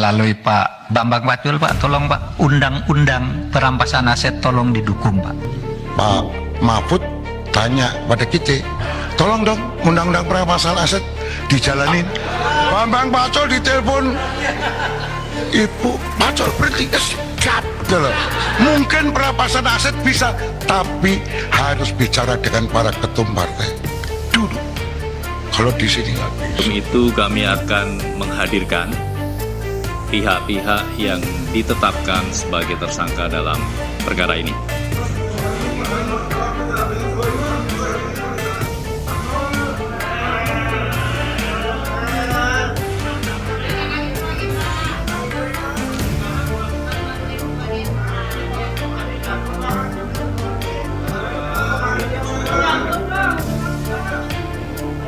melalui Pak Bambang Pacul, Pak, tolong Pak, undang-undang perampasan aset tolong didukung Pak. Pak Mahfud tanya pada kita, tolong dong undang-undang perampasan aset dijalanin. Bambang Pacul ditelepon, Ibu Pacul berhenti, siap gitu loh. Mungkin perampasan aset bisa, tapi harus bicara dengan para ketum partai dulu. Kalau di sini nggak bisa. Itu kami akan menghadirkan pihak-pihak yang ditetapkan sebagai tersangka dalam perkara ini.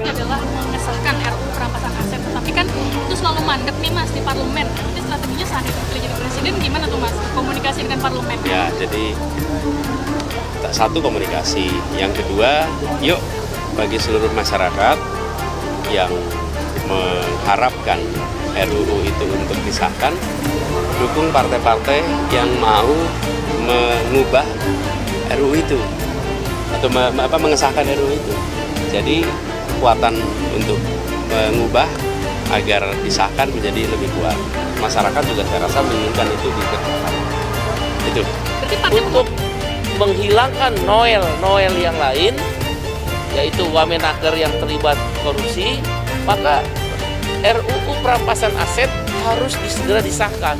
Adalah mengesahkan RUU perampasan aset, tapi kan itu selalu mandek nih Mas di parlemen. Nanti strateginya saat itu jadi presiden gimana tuh Mas? Komunikasi dengan parlemen. Ya, jadi satu komunikasi, yang kedua, yuk bagi seluruh masyarakat yang mengharapkan RUU itu untuk disahkan, dukung partai-partai yang mau mengubah RUU itu atau mengesahkan RUU itu. Jadi kekuatan untuk mengubah agar disahkan menjadi lebih kuat. Masyarakat juga saya rasa menginginkan itu dikerjakan. Itu. Untuk menghilangkan Noel yang lain, yaitu Wamenaker yang terlibat korupsi, maka RUU perampasan aset harus segera disahkan.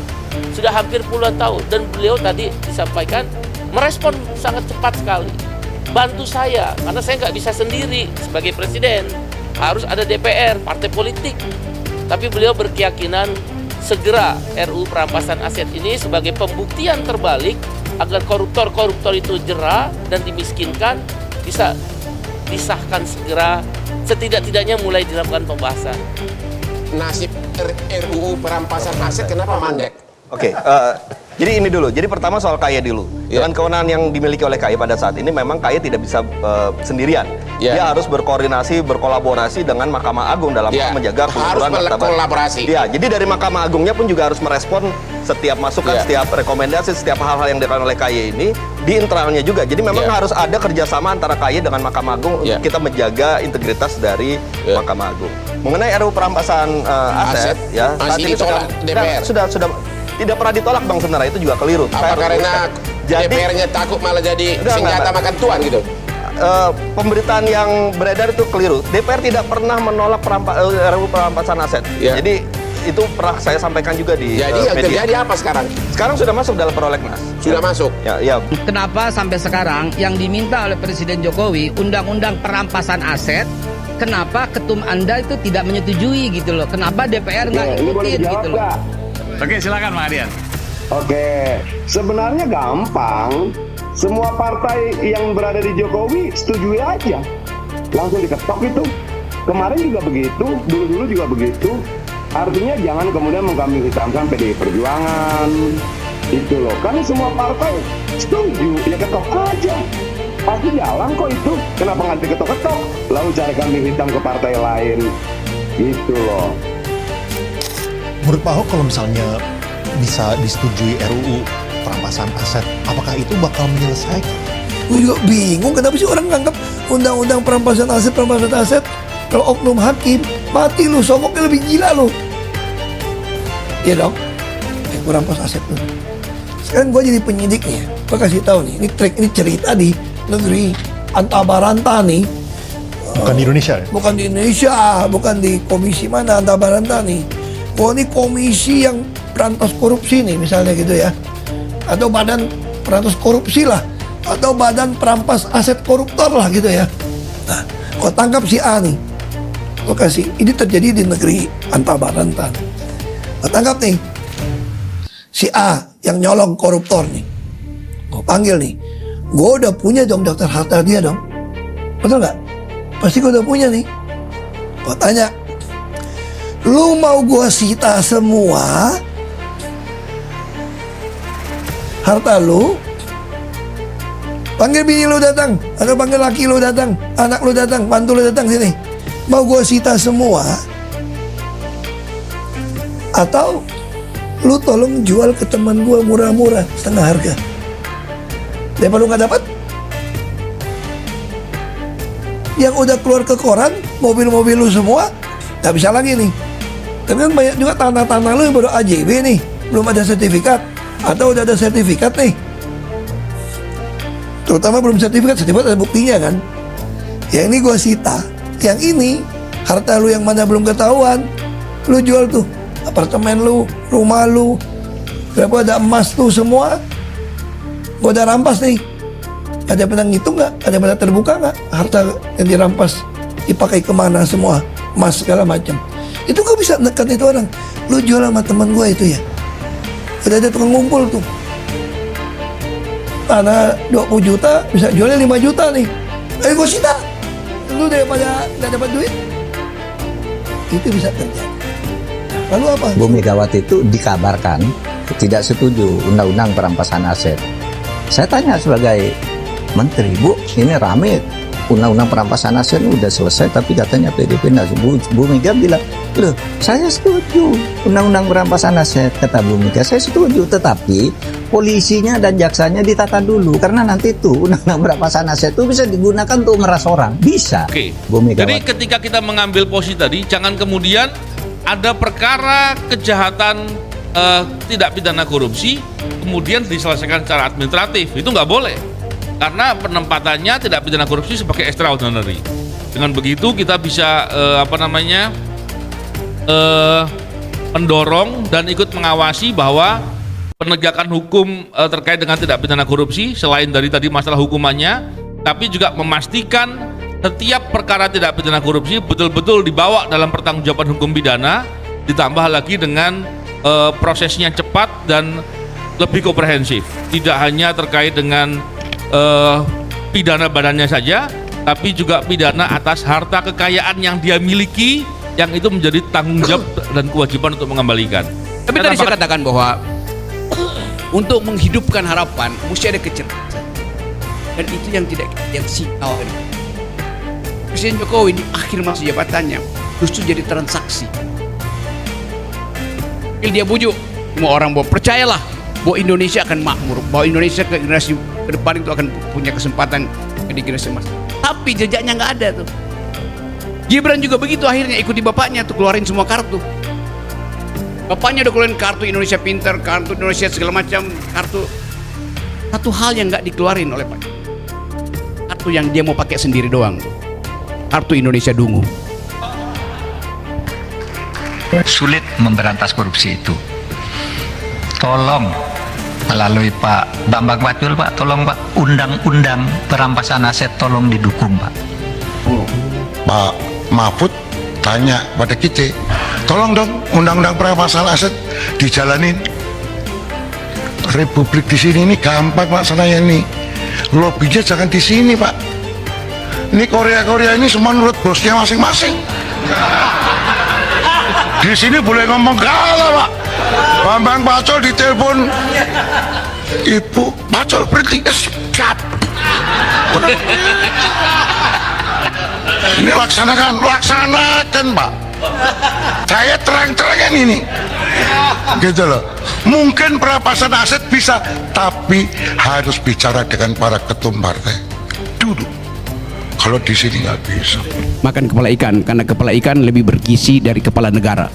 Sudah hampir puluhan tahun, dan beliau tadi disampaikan merespon sangat cepat sekali. Bantu saya, karena saya nggak bisa sendiri sebagai presiden, harus ada DPR, partai politik. Tapi beliau berkeyakinan segera RUU perampasan aset ini sebagai pembuktian terbalik agar koruptor-koruptor itu jera dan dimiskinkan, bisa disahkan segera, setidak-tidaknya mulai dilakukan pembahasan. Nasib RUU perampasan aset kenapa mandek? Oke, jadi ini dulu. Jadi pertama soal KAI dulu. Dengan kewenangan yang dimiliki oleh KAI pada saat ini, memang KAI tidak bisa sendirian. Dia harus berkoordinasi, berkolaborasi dengan Mahkamah Agung dalam menjaga keluhuran martabat. Harus berkolaborasi. Ya, jadi dari Mahkamah Agungnya pun juga harus merespon setiap masukan, setiap rekomendasi, setiap hal-hal yang dilakukan oleh KAI ini di internalnya juga. Jadi memang harus ada kerjasama antara KAI dengan Mahkamah Agung untuk kita menjaga integritas dari Mahkamah Agung. Mengenai RUU perampasan aset, ya saat ini sudah tidak pernah ditolak Bang, sebenarnya itu juga keliru. Apa karena DPR-nya takut malah jadi senjata makan tuan gitu? Pemberitaan yang beredar itu keliru. DPR tidak pernah menolak RUU perampasan aset. Jadi itu pernah saya sampaikan juga di media. Yang terjadi apa sekarang? Sekarang sudah masuk dalam prolegnas. Sudah masuk? Ya. Kenapa sampai sekarang yang diminta oleh Presiden Jokowi, undang-undang perampasan aset, kenapa ketum Anda itu tidak menyetujui gitu loh? Kenapa DPR nggak ikutin gitu loh? Oke, silakan Pak Ardian. Oke, sebenarnya gampang. Semua partai yang berada di Jokowi setuju aja, langsung diketok itu. Kemarin juga begitu, dulu-dulu juga begitu. Artinya jangan kemudian mengkambing hitamkan PDI Perjuangan. Itu loh, kan semua partai setuju, ya ketok aja. Pasti jalan kok itu. Kenapa nggak diketok-ketok? Lalu cari kambing hitam ke partai lain. Gitu loh. Menurut Pak Ahok, kalau misalnya bisa disetujui RUU perampasan aset, apakah itu bakal menyelesaikan? Gue juga bingung kenapa sih orang nganggap undang-undang perampasan aset kalau oknum hakim mati lu, sogoknya lebih gila lu. Iya dong, perampas aset lu. Sekarang gue jadi penyidik nih, gue kasih tahu nih, ini cerita di negeri Antabaranta nih. Bukan di Indonesia ya? Bukan di Indonesia, bukan di komisi mana, Antabaranta nih. Oh, ini komisi yang berantas korupsi nih misalnya gitu ya, atau badan berantas korupsi lah, atau badan perampas aset koruptor lah gitu ya. Nah, kau tangkap si A nih, kau kasih, ini terjadi di negeri Antabaranta. Kau tangkap nih si A yang nyolong koruptor nih, kau panggil nih, gue udah punya dong daftar harta dia dong, betul nggak? Pasti gue udah punya nih. Kau tanya, lu mau gua sita semua harta lu? Panggil bini lu datang, atau panggil laki lu datang, anak lu datang, mantu lu datang sini. Mau gua sita semua? Atau lu tolong jual ke teman gua murah-murah, setengah harga. Daripada lu nggak dapat, yang udah keluar ke koran, mobil-mobil lu semua nggak bisa lagi nih. Tapi kan banyak juga tanah-tanah lu yang baru AJB nih, belum ada sertifikat, atau udah ada sertifikat nih. Terutama belum sertifikat ada buktinya kan. Yang ini gua sita, yang ini harta lu yang mana belum ketahuan, lu jual tuh apartemen lu, rumah lu, berapa ada emas tuh semua, gua udah rampas nih. Ada pernah ngitung nggak? Ada pernah terbuka nggak harta yang dirampas dipakai kemana semua, emas segala macam. Itu gua bisa nekan itu orang. Lu jual sama teman gua itu ya. Udah ada tukang ngumpul tuh. Tanah 20 juta bisa jualnya 5 juta nih. Ayo gua sita. Lu daripada nggak dapat duit, itu bisa terjadi. Lalu apa? Bu Megawati itu dikabarkan tidak setuju undang-undang perampasan aset. Saya tanya sebagai menteri, Bu, ini rame undang-undang perampasan aset udah selesai, tapi katanya PDP nggak setuju. Bu Mega bilang, loh, saya setuju undang-undang perampasan aset, kata Bu Mega, saya setuju, tetapi polisinya dan jaksanya ditata dulu, karena nanti tuh undang-undang perampasan aset itu bisa digunakan untuk meras orang, bisa. Oke. Bu Megawati. Jadi ketika kita mengambil posisi tadi, jangan kemudian ada perkara kejahatan tidak pidana korupsi kemudian diselesaikan secara administratif, itu nggak boleh. Karena penempatannya tidak pidana korupsi sebagai extraordinary. Dengan begitu kita bisa mendorong dan ikut mengawasi bahwa penegakan hukum terkait dengan tidak pidana korupsi selain dari tadi masalah hukumannya, tapi juga memastikan setiap perkara tidak pidana korupsi betul-betul dibawa dalam pertanggungjawaban hukum pidana, ditambah lagi dengan prosesnya cepat dan lebih komprehensif. Tidak hanya terkait dengan pidana badannya saja, tapi juga pidana atas harta kekayaan yang dia miliki, yang itu menjadi tanggung jawab dan kewajiban untuk mengembalikan. Tapi tadi saya katakan bahwa untuk menghidupkan harapan mesti ada kecerdasan, dan itu yang tidak yang sial. Presiden Jokowi di akhir masa jabatannya justru jadi transaksi. Dia bujuk semua orang bahwa percayalah bahwa Indonesia akan makmur, bahwa Indonesia ke generasi ke depan itu akan punya kesempatan di generasi emas. Tapi jejaknya nggak ada tuh. Gibran juga begitu, akhirnya ikuti bapaknya tuh keluarin semua kartu. Bapaknya udah keluarin kartu Indonesia Pintar, kartu Indonesia segala macam, kartu. Satu hal yang nggak dikeluarin oleh Pak, kartu yang dia mau pakai sendiri doang tuh, kartu Indonesia Dungu. Sulit memberantas korupsi itu. Tolong melalui Pak Bambang Pacul, Pak, tolong Pak, undang-undang perampasan aset tolong didukung, Pak. Pak Mahfud tanya pada kita, tolong dong undang-undang perampasan aset dijalanin. Republik di sini ini gampang laksananya ini. Lobbynya jangan di sini, Pak. Ini Korea ini semua menurut bosnya masing-masing. Di sini boleh ngomong kalah, Pak. Bambang Pacul ditelepon, Ibu Pacul berhenti, siap. Ini laksanakan Pak. Saya terang-terangan ini, gitu loh. Mungkin perampasan aset bisa, tapi harus bicara dengan para ketum partai dulu. Kalau di sini nggak bisa. Makan kepala ikan, karena kepala ikan lebih bergizi dari kepala negara.